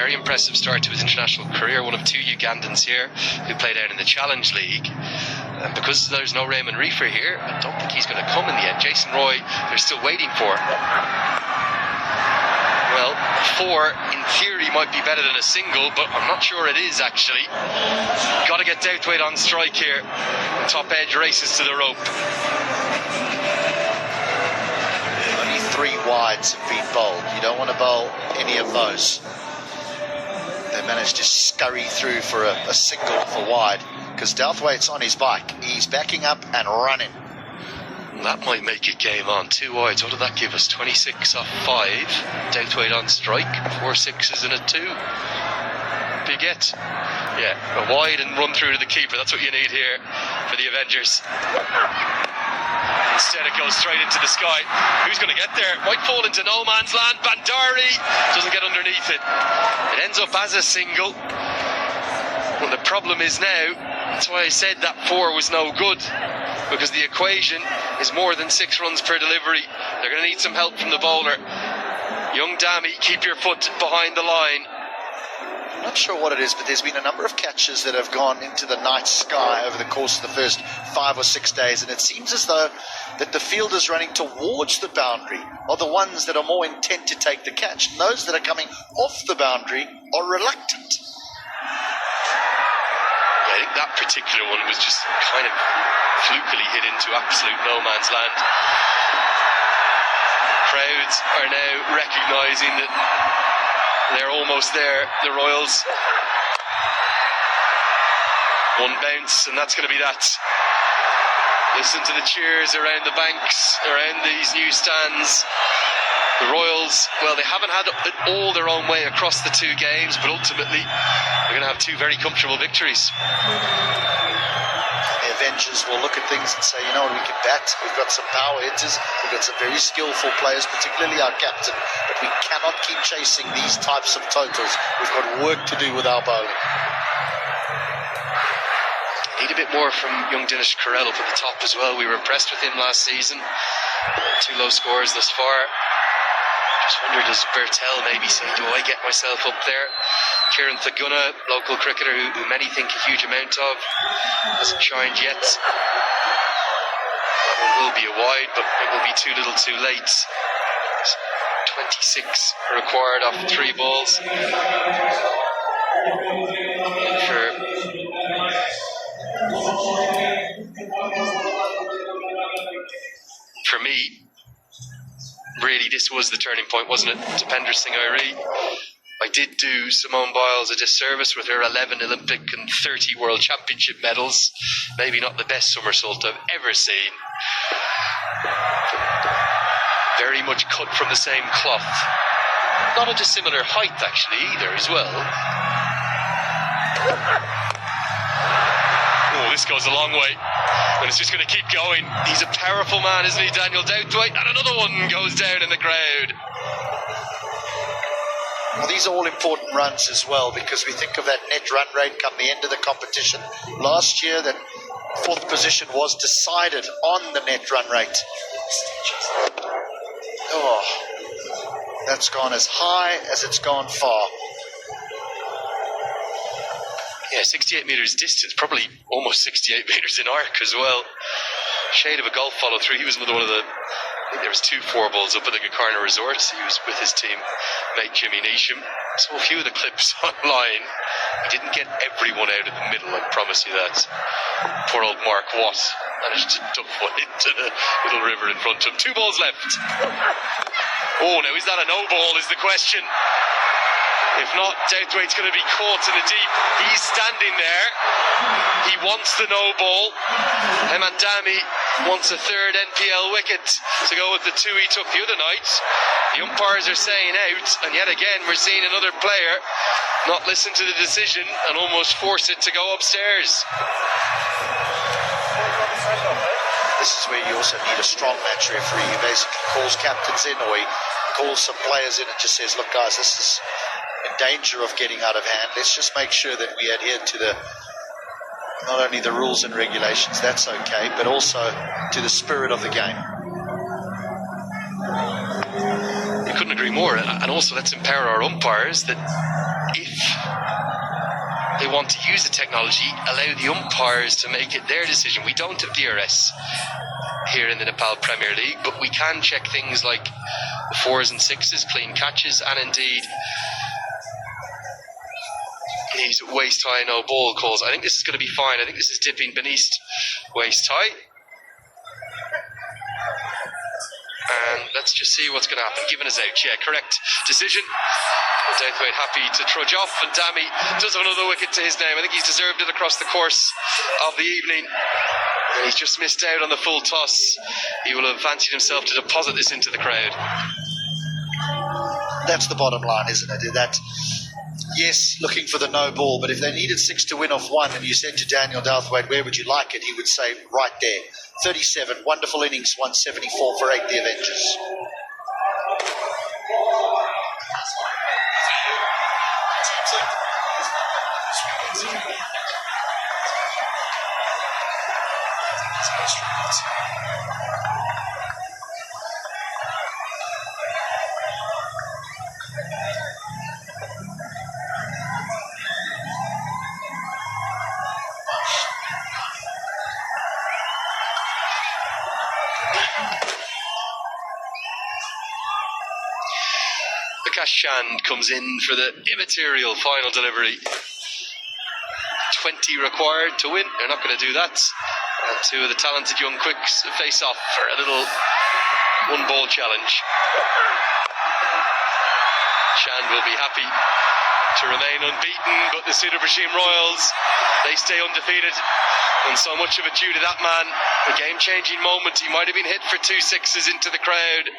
very impressive start to his international career, one of 2 Ugandans here who played out in the Challenge League. And because there's no Raymond Reefer here, I don't think he's going to come in the end. Jason Roy, they're still waiting for. Well, 4 in theory might be better than a single, but I'm not sure it is actually. Got to get Douthwaite on strike here. The top edge races to the rope. Only 3 wides have been bowled. You don't want to bowl any of those. They managed to scurry through for a single for wide because Douthwaite's on his bike. He's backing up and running. That might make it game on. 2 wides. What did that give us? 26 off 5. Douthwaite on strike. 4 6s and a 2. Big hit. Yeah, a wide and run through to the keeper. That's what you need here for the Avengers. Instead it goes straight into the sky. Who's going to get there? Might fall into no man's land. Bandari doesn't get underneath it. It ends up as a single. Well, the problem is now, that's why I said that 4 was no good, because the equation is more than 6 runs per delivery. They're going to need some help from the bowler. Young Dami, keep your foot behind the line. I'm not sure what it is, but there's been a number of catches that have gone into the night sky over the course of the first 5 or 6 days, and it seems as though that the fielders running towards the boundary are the ones that are more intent to take the catch, and those that are coming off the boundary are reluctant. I think that particular one was just kind of flukily hit into absolute no man's land. Crowds are now recognising that they're almost there, the Royals. 1 bounce, and that's going to be that. Listen to the cheers around the banks, around these new stands. The Royals, well, they haven't had it all their own way across the 2 games, but ultimately they're going to have 2 very comfortable victories. The Avengers will look at things and say, you know what, we can bat, we've got some power hitters, we've got some very skillful players, particularly our captain, but we cannot keep chasing these types of totals. We've got work to do with our bowling. Need a bit more from young Dinesh Karel up at the top as well. We were impressed with him last season. 2 low scores thus far. Just wonder, does Bertel maybe say, do I get myself up there? Kieran Thaguna, local cricketer who many think a huge amount of, hasn't shined yet. That one will be a wide, but it will be too little too late. 26 required off 3 balls. For me, really, this was the turning point, wasn't it? Tapender Singh Airi. I did do Simone Biles a disservice with her 11 Olympic and 30 World Championship medals. Maybe not the best somersault I've ever seen. Very much cut from the same cloth. Not a dissimilar height, actually, either, as well. Oh, this goes a long way. And it's just going to keep going. He's a powerful man, isn't he, Daniel Douthwaite? And another one goes down in the crowd. Well, these are all important runs as well, because we think of that net run rate come the end of the competition. Last year, that 4th position was decided on the net run rate. Oh, that's gone as high as it's gone far. Yeah, 68 metres distance, probably almost 68 metres in arc as well. Shade of a golf follow through. He was another one of the, I think there was 2 4-balls up at the Gacarna Resort. He was with his team mate Jimmy Neesham. So a few of the clips online. He didn't get everyone out of the middle, I promise you that. Poor old Mark Watt managed to duck one into the little river in front of him. 2 balls left. Oh, now is that a no ball is the question. If not, Douthwaite's going to be caught in the deep. He's standing there. He wants the no ball. Hemandami wants a 3rd NPL wicket to go with the 2 he took the other night. The umpires are saying out, and yet again we're seeing another player not listen to the decision and almost force it to go upstairs. This is where you also need a strong match referee. He basically calls captains in, or he calls some players in and just says, look guys, this is in danger of getting out of hand. Let's just make sure that we adhere to the, not only the rules and regulations, that's okay, but also to the spirit of the game. We couldn't agree more, and also let's empower our umpires that if they want to use the technology, allow the umpires to make it their decision. We don't have DRS here in the Nepal Premier League, but we can check things like the 4s and 6s, clean catches, and indeed these waist high no ball calls. I think this is going to be fine. I think this is dipping beneath waist high. And let's just see what's going to happen. Given us out, yeah, correct decision. Dowthwaite happy to trudge off, and Dami does have another wicket to his name. I think he's deserved it across the course of the evening. And he's just missed out on the full toss. He will have fancied himself to deposit this into the crowd. That's the bottom line, isn't it? That, yes, looking for the no ball, but if they needed 6 to win off 1 and you said to Daniel Dowthwaite, where would you like it? He would say, right there. 37, wonderful innings, 174 for 8, the Avengers. Prakash Chand comes in for the immaterial final delivery. 20 required to win. They're not going to do that. And 2 of the talented young quicks face off for a little 1-ball challenge. Chand will be happy to remain unbeaten, but the Sudhir Prashim Royals, they stay undefeated. And so much of it due to that man. A game-changing moment. He might have been hit for 2 sixes into the crowd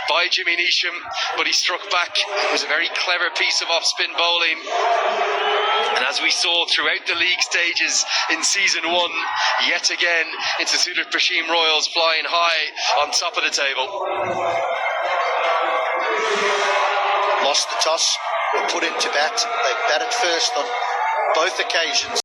by Jimmy Neesham, but he struck back. It was a very clever piece of off-spin bowling. And as we saw throughout the league stages in season 1, yet again, it's the Sudhir Prashim Royals flying high on top of the table. Lost the toss, were put into bat. They batted first on both occasions.